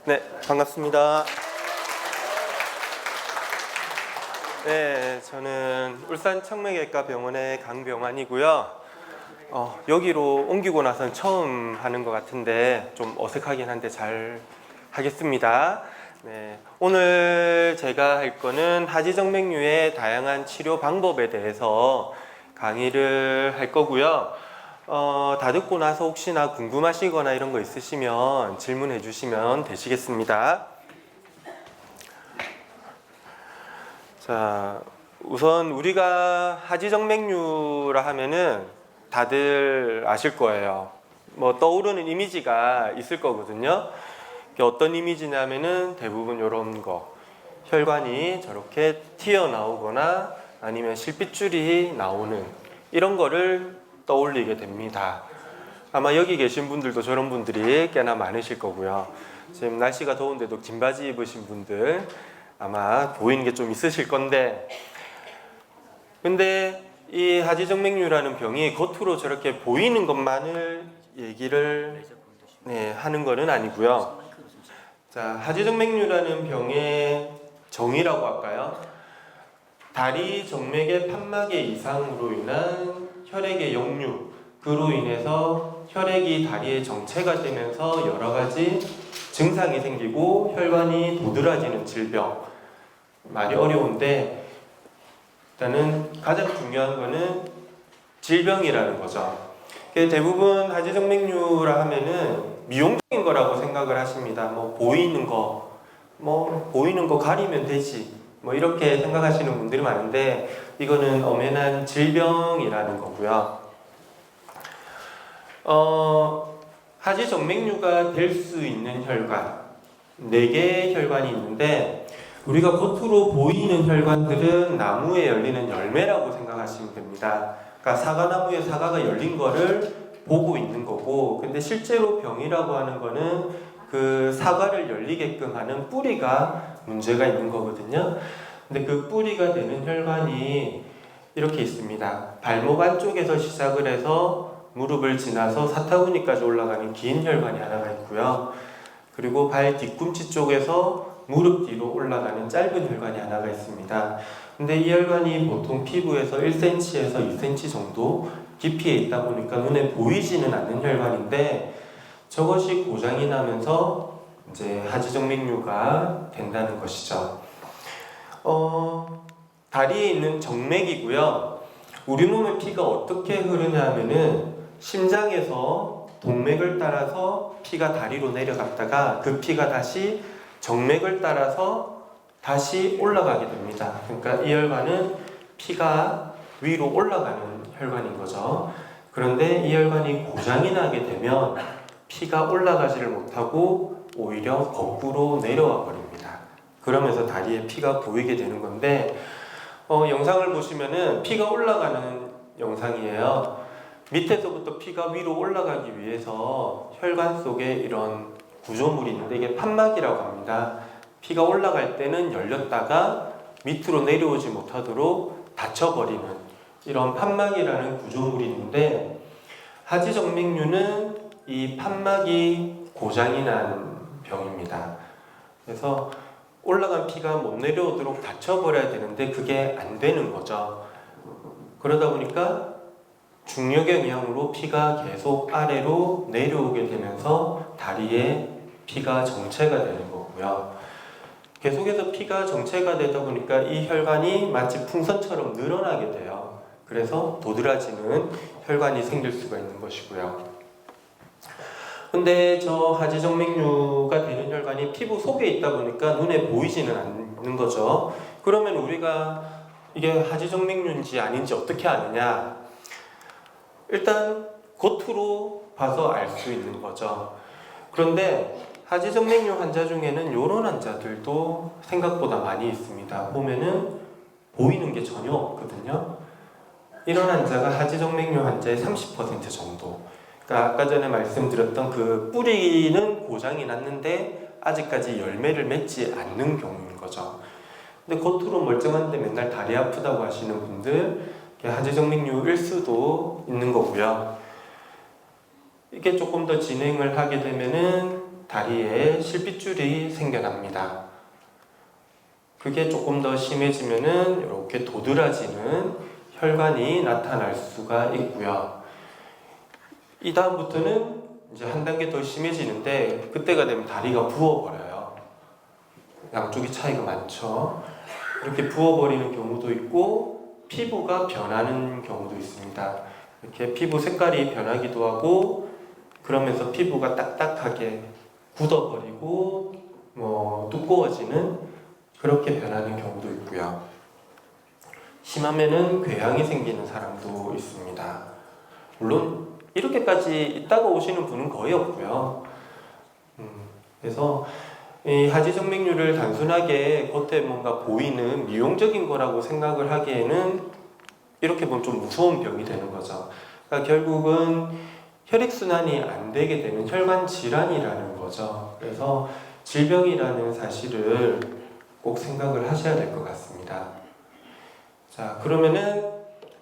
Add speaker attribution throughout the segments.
Speaker 1: 네, 반갑습니다. 네, 저는 울산 청매개과 병원의 강병환이고요. 여기로 옮기고 나선 처음 하는 것 같은데 좀 어색하긴 한데 잘 하겠습니다. 네, 오늘 제가 할 거는 하지정맥류의 다양한 치료 방법에 대해서 강의를 할 거고요. 다 듣고 나서 혹시나 궁금하시거나 이런 거 있으시면 질문해 주시면 되시겠습니다. 자, 우선 우리가 하지정맥류라 하면은 다들 아실 거예요. 뭐 떠오르는 이미지가 있을 거거든요. 어떤 이미지냐면은 대부분 이런 거. 혈관이 저렇게 튀어나오거나 아니면 실핏줄이 나오는 이런 거를 떠올리게 됩니다. 아마 여기 계신 분들도 저런 분들이 꽤나 많으실 거고요. 지금 날씨가 더운데도 긴 바지 입으신 분들 아마 보이는 게 좀 있으실 건데, 근데 이 하지정맥류라는 병이 겉으로 저렇게 보이는 것만을 얘기를 하는 거는 아니고요. 자, 하지정맥류라는 병의 정의라고 할까요? 다리 정맥의 판막의 이상으로 인한 혈액의 역류, 그로 인해서 혈액이 다리에 정체가 되면서 여러 가지 증상이 생기고 혈관이 도드라지는 질병. 말이 어려운데 일단은 가장 중요한 거는 질병이라는 거죠. 대부분 하지정맥류라 하면은 미용적인 거라고 생각을 하십니다. 뭐 보이는 거 가리면 되지. 뭐 이렇게 생각하시는 분들이 많은데 이거는 엄연한 질병이라는 거고요. 하지정맥류가 될 수 있는 혈관 4개의 혈관이 있는데 우리가 겉으로 보이는 혈관들은 나무에 열리는 열매라고 생각하시면 됩니다. 그러니까 사과나무에 사과가 열린 거를 보고 있는 거고, 근데 실제로 병이라고 하는 거는 그 사과를 열리게끔 하는 뿌리가 문제가 있는 거거든요. 근데 그 뿌리가 되는 혈관이 이렇게 있습니다. 발목 안쪽에서 시작을 해서 무릎을 지나서 사타구니까지 올라가는 긴 혈관이 하나가 있고요. 그리고 발 뒤꿈치 쪽에서 무릎 뒤로 올라가는 짧은 혈관이 하나가 있습니다. 근데 이 혈관이 보통 피부에서 1cm에서 2cm 정도 깊이에 있다 보니까 눈에 보이지는 않는 혈관인데 저것이 고장이 나면서 이제 하지정맥류가 된다는 것이죠. 다리에 있는 정맥이고요. 우리 몸의 피가 어떻게 흐르냐 하면은 심장에서 동맥을 따라서 피가 다리로 내려갔다가 그 피가 다시 정맥을 따라서 다시 올라가게 됩니다. 그러니까 이 혈관은 피가 위로 올라가는 혈관인 거죠. 그런데 이 혈관이 고장이 나게 되면 피가 올라가지를 못하고 오히려 거꾸로 내려와 버립니다. 그러면서 다리에 피가 보이게 되는 건데 영상을 보시면은 피가 올라가는 영상이에요. 밑에서부터 피가 위로 올라가기 위해서 혈관 속에 이런 구조물이 있는데 이게 판막이라고 합니다. 피가 올라갈 때는 열렸다가 밑으로 내려오지 못하도록 닫혀버리는 이런 판막이라는 구조물이 있는데 하지정맥류는 이 판막이 고장이 난 병입니다. 그래서 올라간 피가 못 내려오도록 닫혀버려야 되는데 그게 안 되는 거죠. 그러다 보니까 중력의 영향으로 피가 계속 아래로 내려오게 되면서 다리에 피가 정체가 되는 거고요. 계속해서 피가 정체가 되다 보니까 이 혈관이 마치 풍선처럼 늘어나게 돼요. 그래서 도드라지는 혈관이 생길 수가 있는 것이고요. 근데 저 하지정맥류가 되는 혈관이 피부 속에 있다 보니까 눈에 보이지는 않는 거죠. 그러면 우리가 이게 하지정맥류인지 아닌지 어떻게 아느냐? 일단 겉으로 봐서 알 수 있는 거죠. 그런데 하지정맥류 환자 중에는 이런 환자들도 생각보다 많이 있습니다. 보면은 보이는 게 전혀 없거든요. 이런 환자가 하지정맥류 환자의 30% 정도. 그러니까 아까 전에 말씀드렸던 그 뿌리는 고장이 났는데 아직까지 열매를 맺지 않는 경우인 거죠. 근데 겉으로 멀쩡한데 맨날 다리 아프다고 하시는 분들 하지정맥류일 수도 있는 거고요. 이게 조금 더 진행을 하게 되면은 다리에 실핏줄이 생겨납니다. 그게 조금 더 심해지면은 이렇게 도드라지는 혈관이 나타날 수가 있고요. 이 다음부터는 이제 한 단계 더 심해지는데 그때가 되면 다리가 부어버려요. 양쪽이 차이가 많죠. 이렇게 부어버리는 경우도 있고 피부가 변하는 경우도 있습니다. 이렇게 피부 색깔이 변하기도 하고 그러면서 피부가 딱딱하게 굳어버리고 두꺼워지는 그렇게 변하는 경우도 있고요. 심하면은 궤양이 생기는 사람도 있습니다. 물론 이렇게까지 있다가 오시는 분은 거의 없고요. 그래서 이 하지정맥류를 단순하게 겉에 뭔가 보이는 미용적인 거라고 생각을 하기에는 이렇게 보면 좀 무서운 병이 되는 거죠. 그러니까 결국은 혈액순환이 안 되게 되는 혈관 질환이라는 거죠. 그래서 질병이라는 사실을 꼭 생각을 하셔야 될 것 같습니다. 자, 그러면은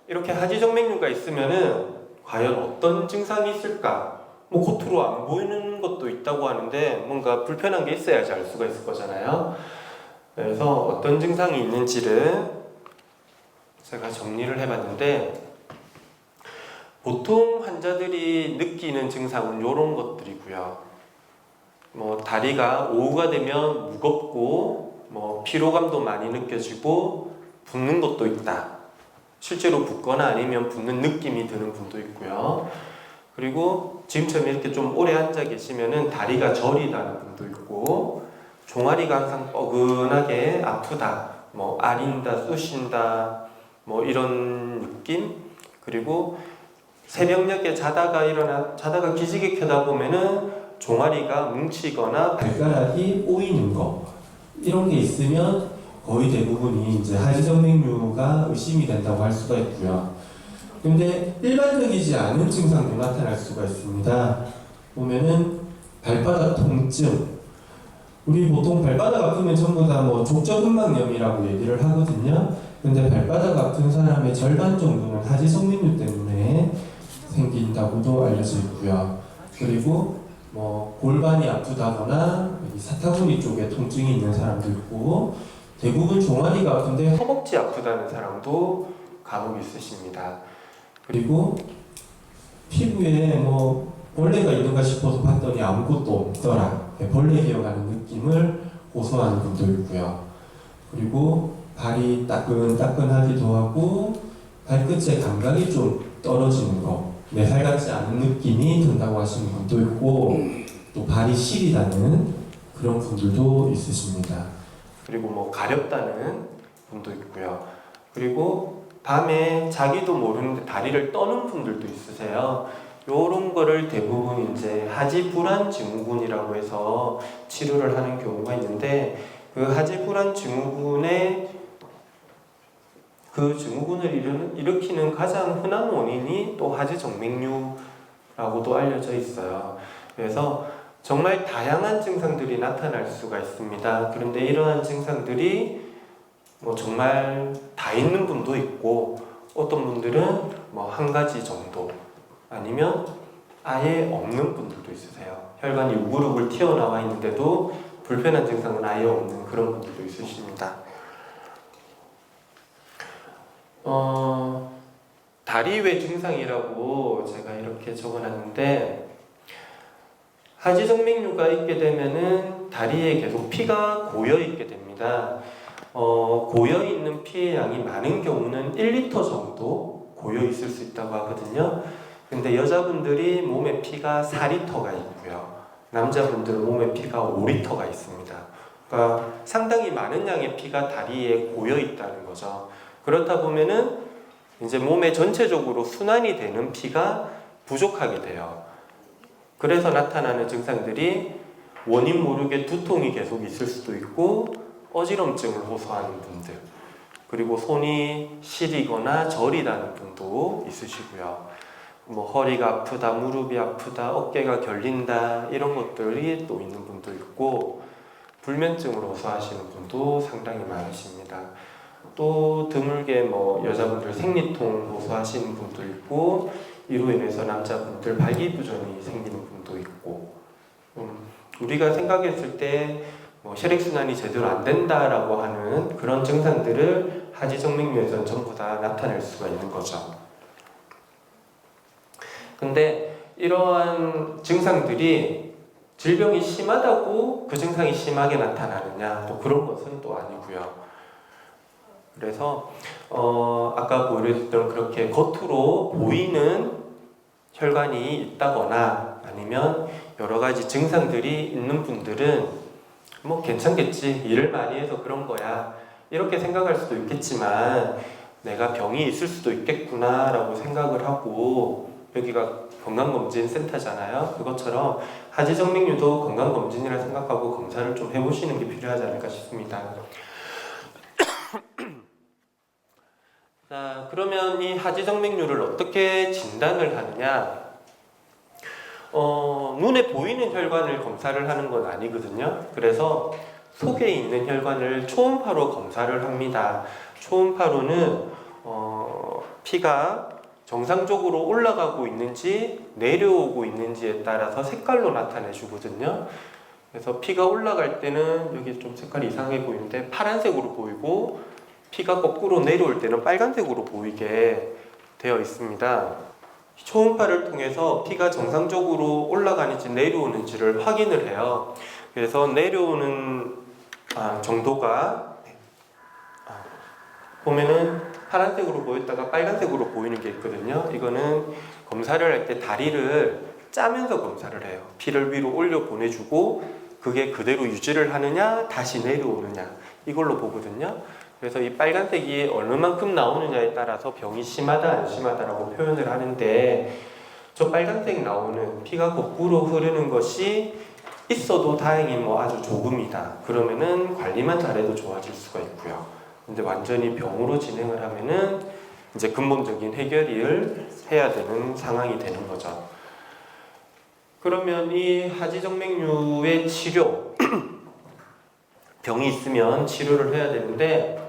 Speaker 1: 이렇게 하지정맥류가 있으면은 과연 어떤 증상이 있을까? 겉으로 안 보이는 것도 있다고 하는데 뭔가 불편한 게 있어야지 알 수가 있을 거잖아요. 그래서 어떤 증상이 있는지를 제가 정리를 해봤는데 보통 환자들이 느끼는 증상은 이런 것들이고요. 다리가 오후가 되면 무겁고 피로감도 많이 느껴지고 붓는 것도 있다. 실제로 붓거나 아니면 붓는 느낌이 드는 분도 있고요. 그리고 지금처럼 이렇게 좀 오래 앉아 계시면은 다리가 저리다는 분도 있고 종아리가 항상 뻐근하게 아프다, 아린다, 쑤신다, 이런 느낌. 그리고 새벽녘에 자다가 기지개 켜다 보면은 종아리가 뭉치거나 발가락이 꼬이는 거 이런 게 있으면 거의 대부분이 이제 하지정맥류가 의심이 된다고 할 수가 있고요. 근데 일반적이지 않은 증상도 나타날 수가 있습니다. 보면은 발바닥 통증. 우리 보통 발바닥 아프면 전부 다 족저근막염이라고 얘기를 하거든요. 근데 발바닥 아픈 사람의 절반 정도는 하지정맥류 때문에 생긴다고도 알려져 있고요. 그리고 골반이 아프다거나 사타구니 쪽에 통증이 있는 사람도 있고 대부분 종아리가 아픈데 허벅지 아프다는 사람도 간혹 있으십니다. 그리고 피부에 벌레가 있는가 싶어서 봤더니 아무것도 없더라. 벌레 기어가는 느낌을 호소하는 분도 있고요. 그리고 발이 따끈따끈하기도 하고 발끝에 감각이 좀 떨어지는 거, 내 살 같지 않은 느낌이 든다고 하시는 분도 있고 또 발이 시리다는 그런 분들도 있으십니다. 그리고 가렵다는 분도 있고요. 그리고 밤에 자기도 모르는데 다리를 떠는 분들도 있으세요. 요런 거를 대부분 이제 하지불안 증후군이라고 해서 치료를 하는 경우가 있는데 그 하지불안 증후군의 그 증후군을 일으키는 가장 흔한 원인이 또 하지정맥류라고도 알려져 있어요. 그래서 정말 다양한 증상들이 나타날 수가 있습니다. 그런데 이러한 증상들이 정말 다 있는 분도 있고 어떤 분들은 한 가지 정도 아니면 아예 없는 분들도 있으세요. 혈관이 우글우글 튀어나와 있는데도 불편한 증상은 아예 없는 그런 분들도 있으십니다. 다리 외 증상이라고 제가 이렇게 적어놨는데 하지정맥류가 있게 되면은 다리에 계속 피가 고여 있게 됩니다. 고여 있는 피의 양이 많은 경우는 1리터 정도 고여 있을 수 있다고 하거든요. 근데 여자분들이 몸에 피가 4리터가 있고요. 남자분들은 몸에 피가 5리터가 있습니다. 그러니까 상당히 많은 양의 피가 다리에 고여 있다는 거죠. 그렇다 보면은 이제 몸에 전체적으로 순환이 되는 피가 부족하게 돼요. 그래서 나타나는 증상들이 원인 모르게 두통이 계속 있을 수도 있고 어지럼증을 호소하는 분들, 그리고 손이 시리거나 저리다는 분도 있으시고요. 허리가 아프다, 무릎이 아프다, 어깨가 결린다 이런 것들이 또 있는 분도 있고 불면증을 호소하시는 분도 상당히 많으십니다. 또 드물게 여자분들 생리통 호소하시는 분도 있고 이로 인해서 남자분들 발기부전이 생기는 분도 있고 우리가 생각했을 때 혈액순환이 제대로 안 된다라고 하는 그런 증상들을 하지정맥류에서는 전부 다 나타낼 수가 있는 거죠. 근데 이러한 증상들이 질병이 심하다고 그 증상이 심하게 나타나느냐, 또 그런 것은 또 아니고요. 그래서 아까 보여드렸던 그렇게 겉으로 보이는 혈관이 있다거나 아니면 여러 가지 증상들이 있는 분들은 괜찮겠지, 일을 많이 해서 그런 거야, 이렇게 생각할 수도 있겠지만 내가 병이 있을 수도 있겠구나 라고 생각을 하고, 여기가 건강검진센터잖아요. 그것처럼 하지정맥류도 건강검진이라 생각하고 검사를 좀 해보시는 게 필요하지 않을까 싶습니다. 자, 그러면 이 하지정맥류를 어떻게 진단을 하느냐? 눈에 보이는 혈관을 검사를 하는 건 아니거든요. 그래서 속에 있는 혈관을 초음파로 검사를 합니다. 초음파로는 피가 정상적으로 올라가고 있는지 내려오고 있는지에 따라서 색깔로 나타내 주거든요. 그래서 피가 올라갈 때는 여기 좀 색깔이 이상해 보이는데 파란색으로 보이고, 피가 거꾸로 내려올 때는 빨간색으로 보이게 되어 있습니다. 초음파를 통해서 피가 정상적으로 올라가는지 내려오는지를 확인을 해요. 그래서 내려오는 정도가 보면은 파란색으로 보였다가 빨간색으로 보이는 게 있거든요. 이거는 검사를 할 때 다리를 짜면서 검사를 해요. 피를 위로 올려 보내주고 그게 그대로 유지를 하느냐 다시 내려오느냐, 이걸로 보거든요. 그래서 이 빨간색이 어느 만큼 나오느냐에 따라서 병이 심하다 안 심하다라고 표현을 하는데, 저 빨간색 나오는 피가 거꾸로 흐르는 것이 있어도 다행히 아주 조금이다, 그러면은 관리만 잘해도 좋아질 수가 있고요. 근데 완전히 병으로 진행을 하면은 이제 근본적인 해결을 해야 되는 상황이 되는 거죠. 그러면 이 하지정맥류의 치료, 병이 있으면 치료를 해야 되는데,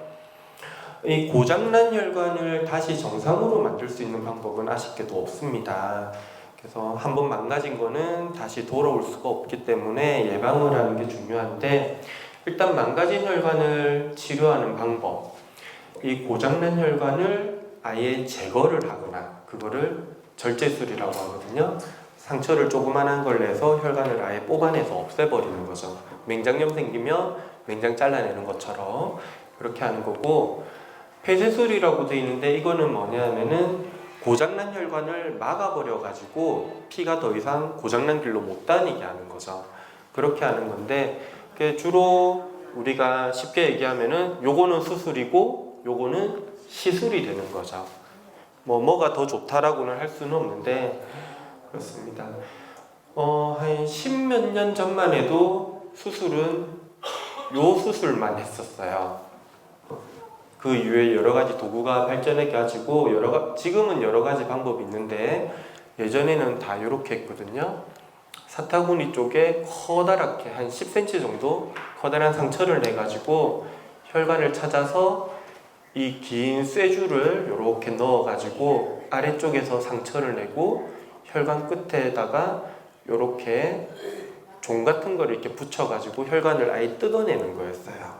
Speaker 1: 이 고장난 혈관을 다시 정상으로 만들 수 있는 방법은 아쉽게도 없습니다. 그래서 한번 망가진 거는 다시 돌아올 수가 없기 때문에 예방을 하는 게 중요한데, 일단 망가진 혈관을 치료하는 방법, 이 고장난 혈관을 아예 제거를 하거나, 그거를 절제술이라고 하거든요. 상처를 조그만한 걸 내서 혈관을 아예 뽑아내서 없애버리는 거죠. 맹장염 생기면 맹장 잘라내는 것처럼 그렇게 하는 거고, 폐쇄술이라고 되어 있는데 이거는 뭐냐면은 고장난 혈관을 막아버려 가지고 피가 더 이상 고장난 길로 못 다니게 하는 거죠. 그렇게 하는 건데, 주로 우리가 쉽게 얘기하면은 요거는 수술이고 요거는 시술이 되는 거죠. 뭐가 더 좋다라고는 할 수는 없는데 그렇습니다. 한 10몇 년 전만 해도 수술은 요 수술만 했었어요. 그 이후에 여러 가지 도구가 발전해 가지고 지금은 여러 가지 방법이 있는데, 예전에는 다 이렇게 했거든요. 사타구니 쪽에 커다랗게 한 10cm 정도 커다란 상처를 내 가지고 혈관을 찾아서 이 긴 쇠줄을 이렇게 넣어 가지고 아래쪽에서 상처를 내고 혈관 끝에다가 이렇게 종 같은 거를 이렇게 붙여 가지고 혈관을 아예 뜯어내는 거였어요.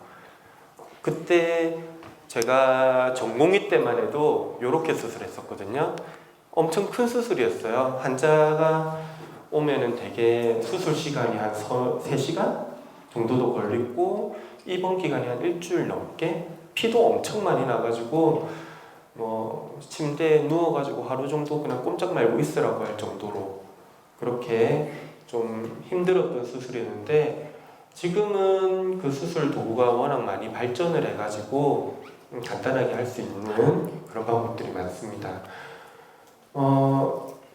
Speaker 1: 그때 제가 전공의 때만 해도 이렇게 수술했었거든요. 엄청 큰 수술이었어요. 환자가 오면은 되게 수술 시간이 한 3시간 정도도 걸리고, 입원 기간이 한 일주일 넘게, 피도 엄청 많이 나가지고 침대에 누워가지고 하루 정도 그냥 꼼짝 말고 있으라고 할 정도로 그렇게 좀 힘들었던 수술이었는데, 지금은 그 수술 도구가 워낙 많이 발전을 해가지고 간단하게 할 수 있는 그런 방법들이 많습니다.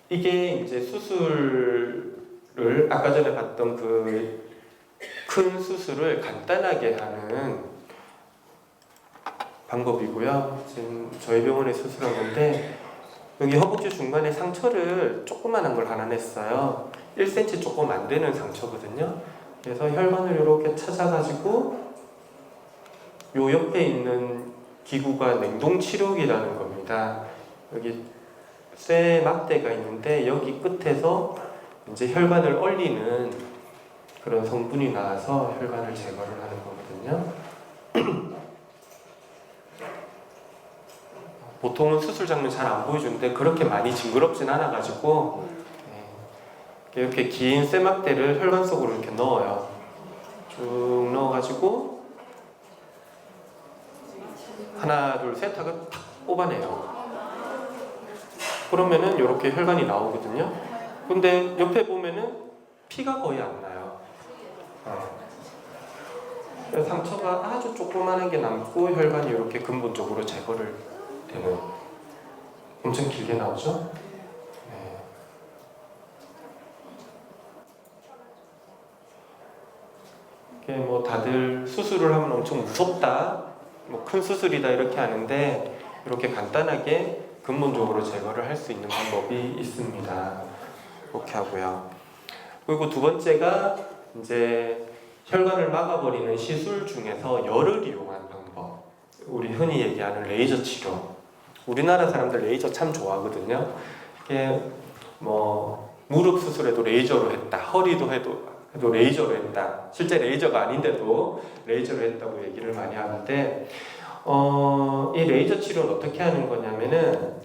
Speaker 1: 이게 이제 수술을 아까 전에 봤던 그 큰 수술을 간단하게 하는 방법이고요. 지금 저희 병원에 수술한 건데, 여기 허벅지 중간에 상처를 조그만한 걸 하나 냈어요. 1cm 조금 안 되는 상처거든요. 그래서 혈관을 이렇게 찾아가지고 요 옆에 있는 기구가 냉동치료기라는 겁니다. 여기 쇠 막대가 있는데 여기 끝에서 이제 혈관을 얼리는 그런 성분이 나와서 혈관을 제거를 하는 거거든요. 보통은 수술 장면 잘 안 보여주는데 그렇게 많이 징그럽진 않아가지고 이렇게 긴 쇠막대를 혈관 속으로 이렇게 넣어요. 쭉 넣어가지고 하나 둘 셋 하고 탁 뽑아내요. 그러면은 이렇게 혈관이 나오거든요. 근데 옆에 보면은 피가 거의 안 나요. 상처가 아주 조그마한 게 남고 혈관이 이렇게 근본적으로 제거를 되는, 엄청 길게 나오죠? 이게 뭐 다들 수술을 하면 엄청 무섭다, 뭐 큰 수술이다 이렇게 하는데 이렇게 간단하게 근본적으로 제거를 할 수 있는 방법이 있습니다. 이렇게 하고요. 그리고 두 번째가 이제 혈관을 막아버리는 시술 중에서 열을 이용한 방법. 우리 흔히 얘기하는 레이저 치료. 우리나라 사람들 레이저 참 좋아하거든요. 이게 뭐 무릎 수술에도 레이저로 했다, 허리도 해도 레이저로 했다. 실제 레이저가 아닌데도 레이저로 했다고 얘기를 많이 하는데, 이 레이저 치료는 어떻게 하는 거냐면은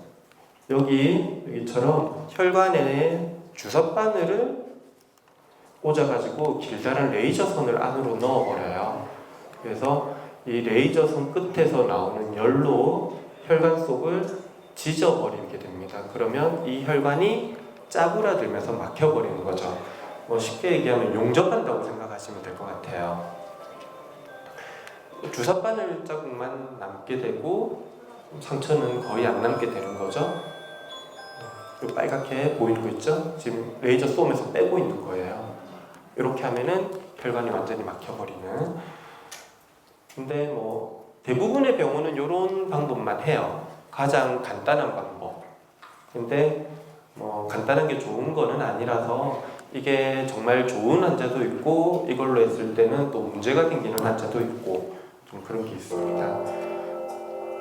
Speaker 1: 여기처럼 혈관에 주사바늘을 꽂아가지고 길다란 레이저선을 안으로 넣어버려요. 그래서 이 레이저선 끝에서 나오는 열로 혈관 속을 지져버리게 됩니다. 그러면 이 혈관이 짜부라들면서 막혀버리는 거죠. 뭐 쉽게 얘기하면 용접한다고 생각하시면 될 것 같아요. 주사바늘 자국만 남게 되고 상처는 거의 안 남게 되는 거죠. 빨갛게 보이는 거 있죠? 지금 레이저 쏘면서 빼고 있는 거예요. 이렇게 하면은 혈관이 완전히 막혀버리는. 근데 뭐 대부분의 병원은 이런 방법만 해요. 가장 간단한 방법. 근데 뭐 간단한 게 좋은 거는 아니라서 이게 정말 좋은 환자도 있고 이걸로 했을 때는 또 문제가 생기는 환자도 있고 좀 그런 게 있습니다.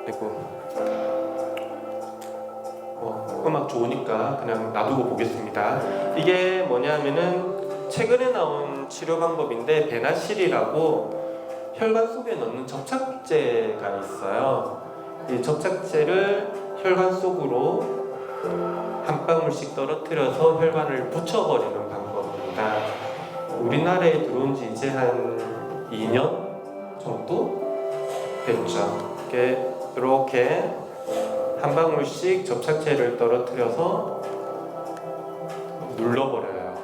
Speaker 1: 그리고 음악 좋으니까 그냥 놔두고 보겠습니다. 이게 뭐냐면은 최근에 나온 치료 방법인데 베나실이라고 혈관 속에 넣는 접착제가 있어요. 이 접착제를 혈관 속으로 한 방울씩 떨어뜨려서 혈관을 붙여버리는 방법입니다. 우리나라에 들어온 지 이제 한 2년 정도 됐죠. 이렇게 한 방울씩 접착제를 떨어뜨려서 눌러버려요.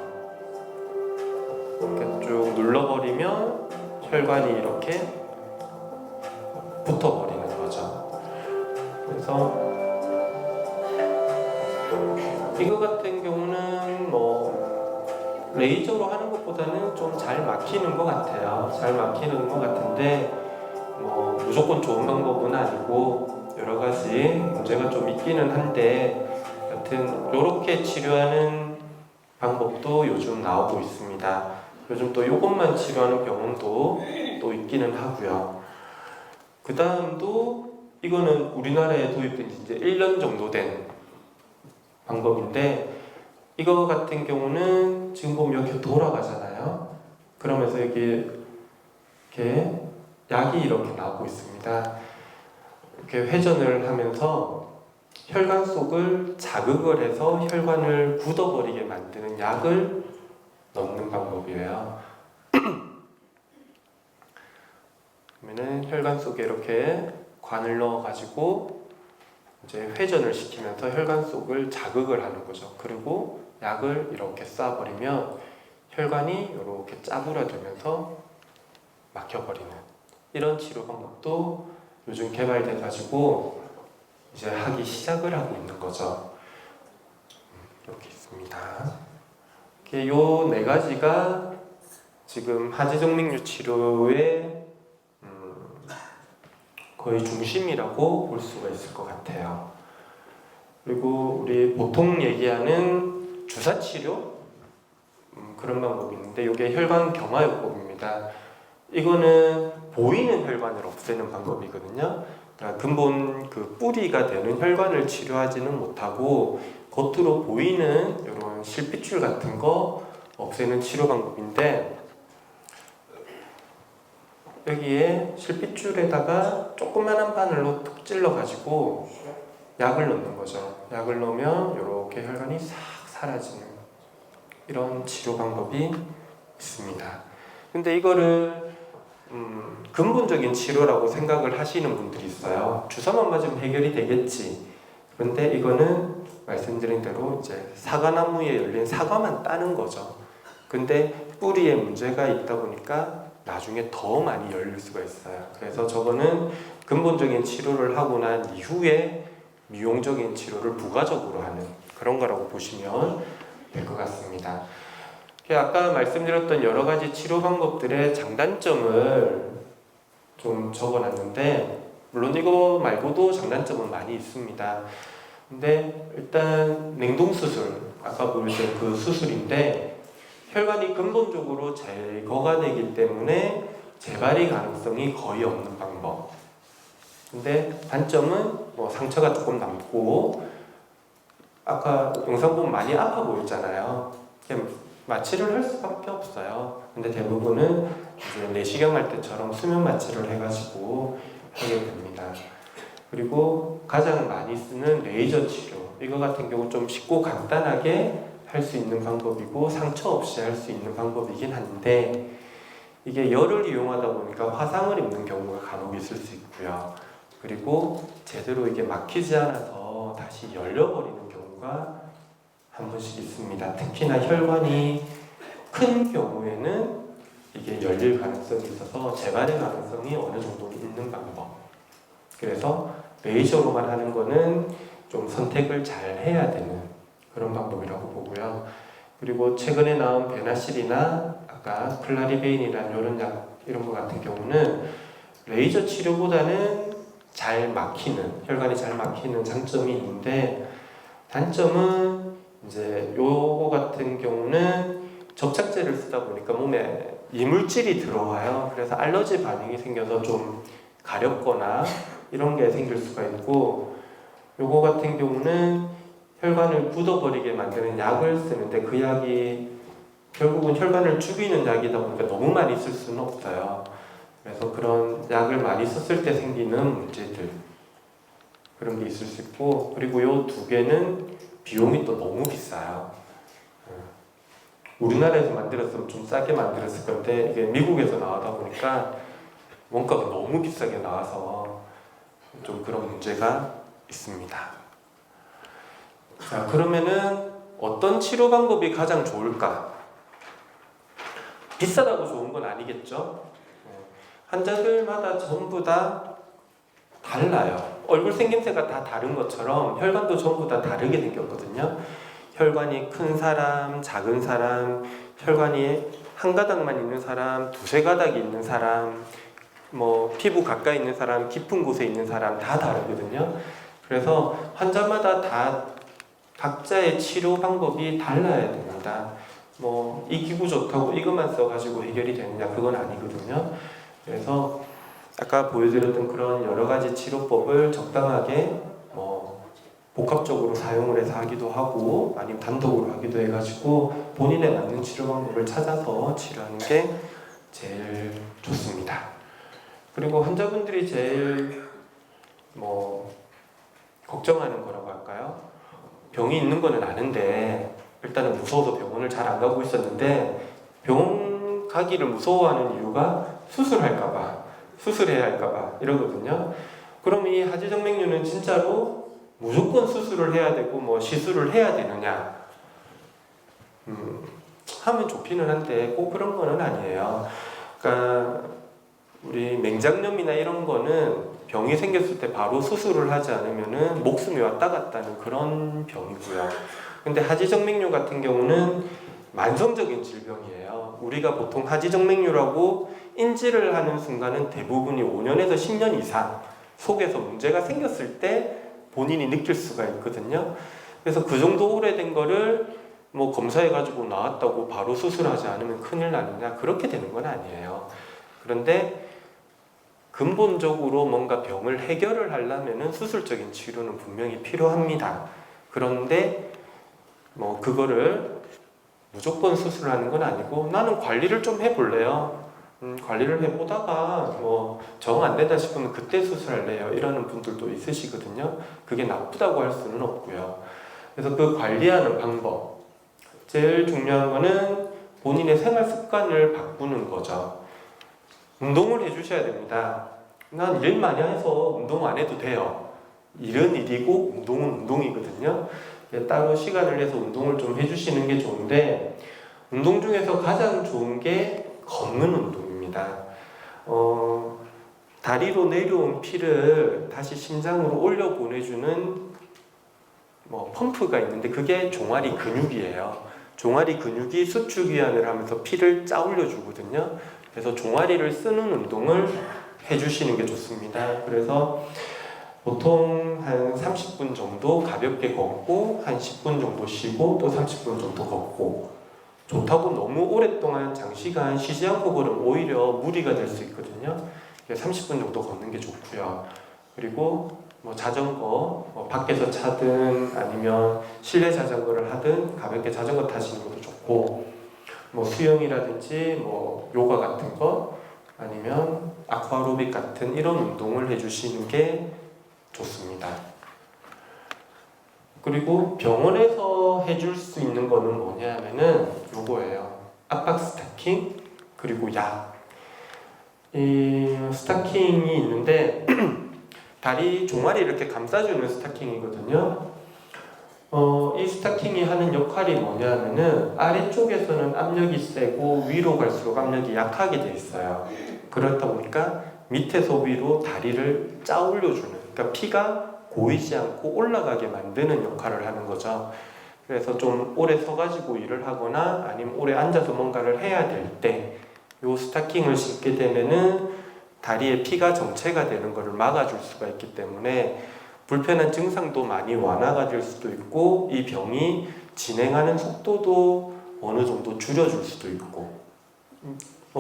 Speaker 1: 이렇게 쭉 눌러버리면 혈관이 이렇게 붙어버리는 거죠. 그래서 이거 같은 경우는 뭐 레이저로 하는 것보다는 좀 잘 막히는 것 같아요. 잘 막히는 것 같은데 뭐 무조건 좋은 방법은 아니고 여러 가지 문제가 좀 있기는 한데, 여튼 이렇게 치료하는 방법도 요즘 나오고 있습니다. 요즘 또 이것만 치료하는 병원도 또 있기는 하고요. 그 다음도 이거는 우리나라에 도입된 지 이제 1년 정도 된 방법인데, 이거 같은 경우는 지금 보면 이렇게 돌아가잖아요. 그러면서 여기 이렇게 약이 이렇게 나오고 있습니다. 이렇게 회전을 하면서 혈관 속을 자극을 해서 혈관을 굳어버리게 만드는 약을 넣는 방법이에요. 그러면은 혈관 속에 이렇게 관을 넣어가지고 이제 회전을 시키면서 혈관 속을 자극을 하는 거죠. 그리고 약을 이렇게 쏴버리면 혈관이 이렇게 짜부라들면서 막혀버리는 이런 치료 방법도 요즘 개발돼가지고 이제 하기 시작을 하고 있는 거죠. 이렇게 있습니다. 요 네 가지가 지금 하지정맥류 치료의 거의 중심이라고 볼 수가 있을 것 같아요. 그리고 우리 보통 얘기하는 주사치료 그런 방법이 있는데, 이게 혈관 경화요법입니다. 이거는 보이는 혈관을 없애는 방법이거든요. 그러니까 근본 그 뿌리가 되는 혈관을 치료하지는 못하고 겉으로 보이는 이런 실핏줄 같은 거 없애는 치료 방법인데, 여기에 실핏줄에다가 조그만한 바늘로 툭 찔러가지고 약을 넣는 거죠. 약을 넣으면 이렇게 혈관이 싹 사라지는 이런 치료 방법이 있습니다. 근데 이거를 근본적인 치료라고 생각을 하시는 분들이 있어요. 주사만 맞으면 해결이 되겠지. 그런데 이거는 말씀드린 대로 이제 사과나무에 열린 사과만 따는 거죠. 근데 뿌리에 문제가 있다 보니까 나중에 더 많이 열릴 수가 있어요. 그래서 저거는 근본적인 치료를 하고 난 이후에 미용적인 치료를 부가적으로 하는 그런 거라고 보시면 될 것 같습니다. 아까 말씀드렸던 여러 가지 치료 방법들의 장단점을 좀 적어놨는데, 물론 이거 말고도 장단점은 많이 있습니다. 근데 일단 냉동수술, 아까 보여준 그 수술인데 혈관이 근본적으로 제거가 되기 때문에 재발이 가능성이 거의 없는 방법. 근데 단점은 뭐 상처가 조금 남고, 아까 영상 보면 많이 아파 보였잖아요. 마취를 할 수밖에 없어요. 근데 대부분은 이제 내시경 할 때처럼 수면 마취를 해가지고 하게 됩니다. 그리고 가장 많이 쓰는 레이저 치료, 이거 같은 경우 좀 쉽고 간단하게 할 수 있는 방법이고 상처 없이 할 수 있는 방법이긴 한데, 이게 열을 이용하다 보니까 화상을 입는 경우가 간혹 있을 수 있고요. 그리고 제대로 이게 막히지 않아서 다시 열려버리는 경우가 한 번씩 있습니다. 특히나 혈관이 큰 경우에는 이게 열릴 가능성이 있어서 재발의 가능성이 어느 정도 있는 방법. 그래서 레이저로만 하는 거는 좀 선택을 잘 해야 되는 그런 방법이라고 보고요. 그리고 최근에 나온 베나실이나 아까 클라리베인이라는 이런 약, 이런 거 같은 경우는 레이저 치료보다는 잘 막히는, 혈관이 잘 막히는 장점이 있는데, 단점은 이제 요거 같은 경우는 접착제를 쓰다 보니까 몸에 이물질이 들어와요. 그래서 알러지 반응이 생겨서 좀 가렵거나 이런 게 생길 수가 있고, 요거 같은 경우는 혈관을 굳어버리게 만드는 약을 쓰는데 그 약이 결국은 혈관을 죽이는 약이다 보니까 너무 많이 쓸 수는 없어요. 그래서 그런 약을 많이 썼을 때 생기는 문제들, 그런 게 있을 수 있고, 그리고 요 두 개는 비용이 또 너무 비싸요. 우리나라에서 만들었으면 좀 싸게 만들었을 건데 이게 미국에서 나오다 보니까 원가가 너무 비싸게 나와서 좀 그런 문제가 있습니다. 자, 그러면은 어떤 치료 방법이 가장 좋을까? 비싸다고 좋은 건 아니겠죠? 환자들마다 전부 다 달라요. 얼굴 생김새가 다 다른 것처럼 혈관도 전부 다 다르게 생겼거든요. 혈관이 큰 사람, 작은 사람, 혈관이 한 가닥만 있는 사람, 두세 가닥이 있는 사람, 뭐 피부 가까이 있는 사람, 깊은 곳에 있는 사람 다 다르거든요. 그래서 환자마다 다 각자의 치료 방법이 달라야 됩니다. 뭐 이 기구 좋다고 이것만 써가지고 해결이 되느냐, 그건 아니거든요. 그래서 아까 보여드렸던 그런 여러 가지 치료법을 적당하게 뭐 복합적으로 사용을 해서 하기도 하고 아니면 단독으로 하기도 해가지고 본인에 맞는 치료 방법을 찾아서 치료하는 게 제일 좋습니다. 그리고 환자분들이 제일 뭐 걱정하는 거라고 할까요? 병이 있는 거는 아는데 일단은 무서워서 병원을 잘 안 가고 있었는데, 병원 가기를 무서워하는 이유가 수술할까봐, 수술해야 할까봐 이러거든요. 그럼 이 하지정맥류는 진짜로 무조건 수술을 해야 되고 뭐 시술을 해야 되느냐? 하면 좋기는 한데 꼭 그런 거는 아니에요. 그러니까 우리 맹장염이나 이런 거는 병이 생겼을 때 바로 수술을 하지 않으면은 목숨이 왔다 갔다 하는 그런 병이고요. 근데 하지정맥류 같은 경우는 만성적인 질병이에요. 우리가 보통 하지정맥류라고 인지를 하는 순간은 대부분이 5년에서 10년 이상 속에서 문제가 생겼을 때 본인이 느낄 수가 있거든요. 그래서 그 정도 오래된 거를 뭐 검사해가지고 나왔다고 바로 수술하지 않으면 큰일 나느냐, 그렇게 되는 건 아니에요. 그런데 근본적으로 뭔가 병을 해결을 하려면은 수술적인 치료는 분명히 필요합니다. 그런데 뭐 그거를 무조건 수술하는 건 아니고 나는 관리를 좀 해볼래요. 관리를 해보다가 뭐 정 안 된다 싶으면 그때 수술할래요 이러는 분들도 있으시거든요. 그게 나쁘다고 할 수는 없고요. 그래서 그 관리하는 방법, 제일 중요한 거는 본인의 생활 습관을 바꾸는 거죠. 운동을 해주셔야 됩니다. 난 일 많이 해서 운동 안 해도 돼요. 일은 일이고 운동은 운동이거든요. 따로 시간을 내서 운동을 좀 해주시는 게 좋은데, 운동 중에서 가장 좋은 게 걷는 운동입니다. 다리로 내려온 피를 다시 심장으로 올려 보내주는 펌프가 있는데 그게 종아리 근육이에요. 종아리 근육이 수축이완을 하면서 피를 짜올려 주거든요. 그래서 종아리를 쓰는 운동을 해주시는 게 좋습니다. 그래서 보통 한 30분 정도 가볍게 걷고 한 10분 정도 쉬고 또 30분 정도 걷고, 좋다고 너무 오랫동안 장시간 쉬지 않고 걸으면 오히려 무리가 될 수 있거든요. 30분 정도 걷는 게 좋고요. 그리고 자전거 밖에서 차든 아니면 실내 자전거를 하든 가볍게 자전거 타시는 것도 좋고, 수영이라든지 요가 같은 거 아니면 아쿠아로빅 같은 이런 운동을 해주시는 게 좋습니다. 그리고 병원에서 해줄 수 있는 거는 뭐냐면은 요거예요. 압박 스타킹 그리고 약. 이 스타킹이 있는데 다리 종아리 이렇게 감싸주는 스타킹이거든요. 이 스타킹이 하는 역할이 뭐냐면은 아래쪽에서는 압력이 세고 위로 갈수록 압력이 약하게 돼 있어요. 그렇다 보니까 밑에서 위로 다리를 짜올려주는, 그러니까 피가 고이지 않고 올라가게 만드는 역할을 하는 거죠. 그래서 좀 오래 서가지고 일을 하거나 아니면 오래 앉아서 뭔가를 해야 될 때 이 스타킹을 신게 되면은 다리에 피가 정체가 되는 것을 막아줄 수가 있기 때문에 불편한 증상도 많이 완화가 될 수도 있고, 이 병이 진행하는 속도도 어느 정도 줄여줄 수도 있고,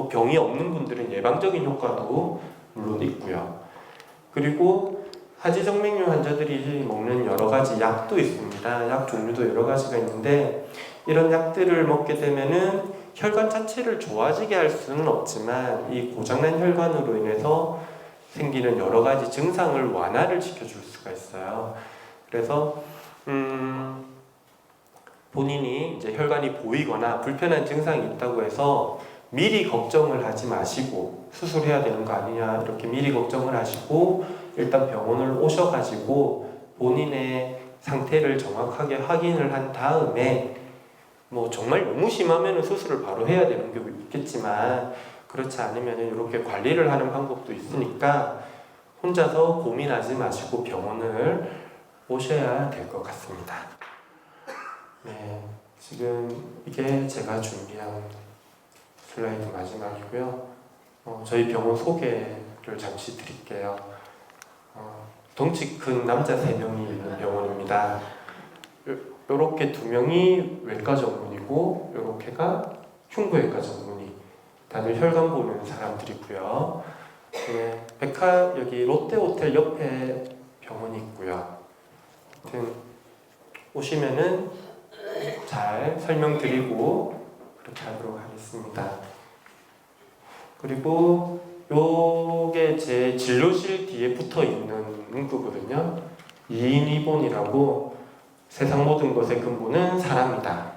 Speaker 1: 병이 없는 분들은 예방적인 효과도 물론 있고요. 그리고 하지정맥류 환자들이 먹는 여러 가지 약도 있습니다. 약 종류도 여러 가지가 있는데, 이런 약들을 먹게 되면은 혈관 자체를 좋아지게 할 수는 없지만 이 고장난 혈관으로 인해서 생기는 여러 가지 증상을 완화를 시켜줄 수가 있어요. 그래서 본인이 이제 혈관이 보이거나 불편한 증상이 있다고 해서 미리 걱정을 하지 마시고 수술해야 되는 거 아니냐 이렇게 미리 걱정을 하시고 일단 병원을 오셔가지고 본인의 상태를 정확하게 확인을 한 다음에, 정말 너무 심하면 수술을 바로 해야 되는 경우 있겠지만 그렇지 않으면 이렇게 관리를 하는 방법도 있으니까 혼자서 고민하지 마시고 병원을 오셔야 될 것 같습니다. 네, 지금 이게 제가 준비한 슬라이드 마지막이고요. 저희 병원 소개를 잠시 드릴게요. 덩치 큰 남자 3명이 있는 병원입니다. 요렇게 2명이 외과 전문이고 요렇게가 흉부외과 전문의, 다들 혈관 보는 사람들이고요. 네, 여기 롯데호텔 옆에 병원이 있고요. 아무튼 오시면은 잘 설명드리고 그렇게 하도록 하겠습니다. 그리고 요게 제 진료실 뒤에 붙어 있는 문구거든요. 2인 2본이라고, 세상 모든 것의 근본은 사람이다.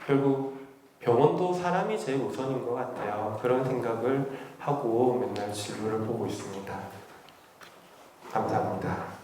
Speaker 1: 결국 병원도 사람이 제일 우선인 것 같아요. 그런 생각을 하고 맨날 진료를 보고 있습니다. 감사합니다.